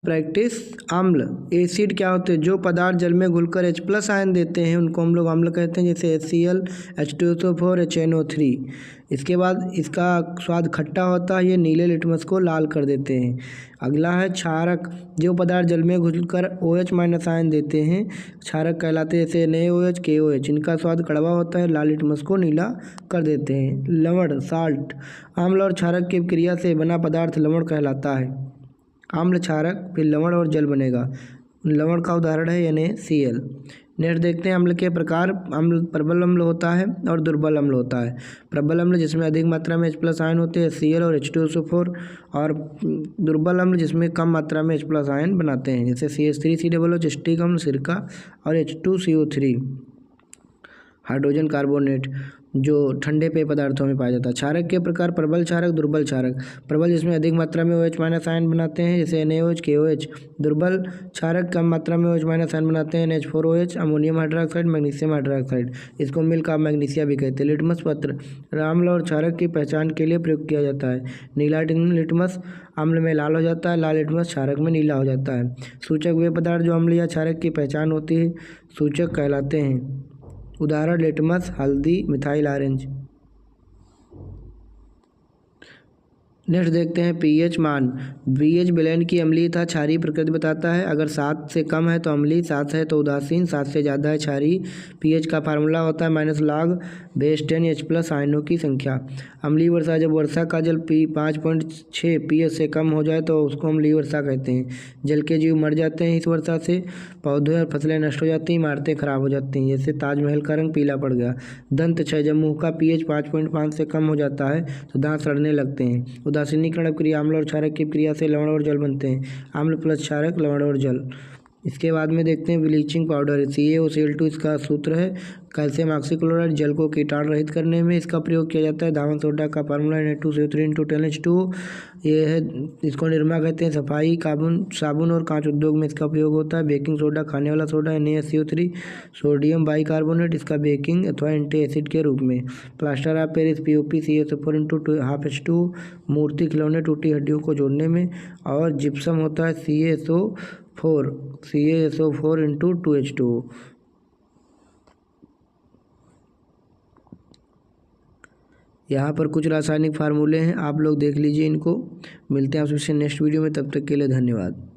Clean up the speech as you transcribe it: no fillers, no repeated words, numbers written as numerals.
Practice अम्ल acid क्या होते हैं, जो पदार्थ जल में घुलकर H प्लस आयन देते हैं उनको हम लोग अम्ल कहते हैं, जैसे HCl, H2SO4, HNO3। इसके बाद इसका स्वाद खट्टा होता है, ये नीले लिटमस को लाल कर देते हैं। अगला है क्षारक, जो पदार्थ जल में घुलकर OH माइनस आयन देते हैं क्षारक कहलाते हैं, जैसे NaOH, KOH। इनका स्वाद कड़वा होता है, लाल लिटमस को नीला कर देते हैं। लवण साल्ट, अम्ल और क्षारक की क्रिया से बना पदार्थ लवण कहलाता है। अम्ल, क्षारक, फिर लवण और जल बनेगा। लवण का उदाहरण है NaCl। नेक्स्ट देखते हैं अम्ल के प्रकार। अम्ल प्रबल अम्ल होता है और दुर्बल अम्ल होता है। प्रबल अम्ल जिसमें अधिक मात्रा में H प्लस आयन होते हैं, Cl और H2SO4, और दुर्बल अम्ल जिसमें कम मात्रा में H प्लस आयन बनाते हैं, जैसे CH3COOH, स्टिक अम्ल, सिरका और H2CO3। हाइड्रोजन कार्बोनेट जो ठंडे पेय पदार्थों में पाया जाता है। क्षारक के प्रकार प्रबल क्षारक, दुर्बल क्षारक। प्रबल जिसमें अधिक मात्रा में OH माइनस आयन बनाते हैं, जैसे NaOH, KOH। दुर्बल क्षारक कम मात्रा में OH माइनस आयन बनाते हैं, NH4OH, ammonium hydroxide, magnesium hydroxide. इसको मिल्क ऑफ मैग्नीशिया भी कहते हैं। लिटमस पत्र अम्ल और क्षारक की पहचान के लिए प्रयोग किया जाता है। नीला लिटमस अम्ल में लाल हो जाता है, लाल लिटमस क्षारक में नीला हो जाता है। सूचक वे पदार्थ जो अम्ल या क्षारक की पहचान होती है सूचक कहलाते हैं। उदाहरण लिटमस, हल्दी, मिथाइल ऑरेंज। नेक्स्ट देखते हैं पीएच मान। पीएच विलयन की अम्लीयता क्षारीय प्रकृति बताता है। अगर 7 से कम है तो अम्लीय, 7 है तो उदासीन, 7 से ज़्यादा है क्षारीय। पीएच का फार्मूला होता है -log(10 H प्लस आयनों की संख्या। अम्लीय वर्षा, जब वर्षा का जल 5.6 pH से कम हो जाए तो उसको अम्लीय वर्षा कहते हैं। जल के जीव मर जाते हैं इस वर्षा से, पौधे और फसलें नष्ट हो जाती हैं, इमारतें खराब हो जाती हैं, जैसे ताजमहल का रंग पीला पड़ गया। दंत क्षय, जब मुंह का pH 5.5 से कम हो जाता है तो दांत सड़ने लगते हैं। उदासीनीकरण अपक्रिया, अम्ल और क्षारक की क्रिया से लवण और जल बनते हैं। अम्ल प्लस क्षारक, लवण और जल। इसके बाद में देखते हैं ब्लीचिंग पाउडर। CaOCl2 इसका सूत्र है। कैल्शियम ऑक्सीक्लोराइड, जल को कीटाणु रहित करने में इसका प्रयोग किया जाता है। धावन सोडा का फार्मूला Na2CO3 ये है, इसको निरमा कहते हैं। सफाई साबुन और कांच उद्योग में इसका प्रयोग होता है। बेकिंग सोडा, खाने वाला सोडा NaSO3। सोडियम बाइकार्बोनेट, इसका बेकिंग अथवा एंटी एसिड के रूप में। Plaster of Paris POP CaSO4 मूर्ति खिलौने, टूटी हड्डियों को जोड़ने में। और जिप्सम होता है CaSO4 यहाँ पर कुछ रासायनिक फार्मूले हैं, आप लोग देख लीजिए इनको। मिलते हैं आपसे नेक्स्ट वीडियो में, तब तक के लिए धन्यवाद।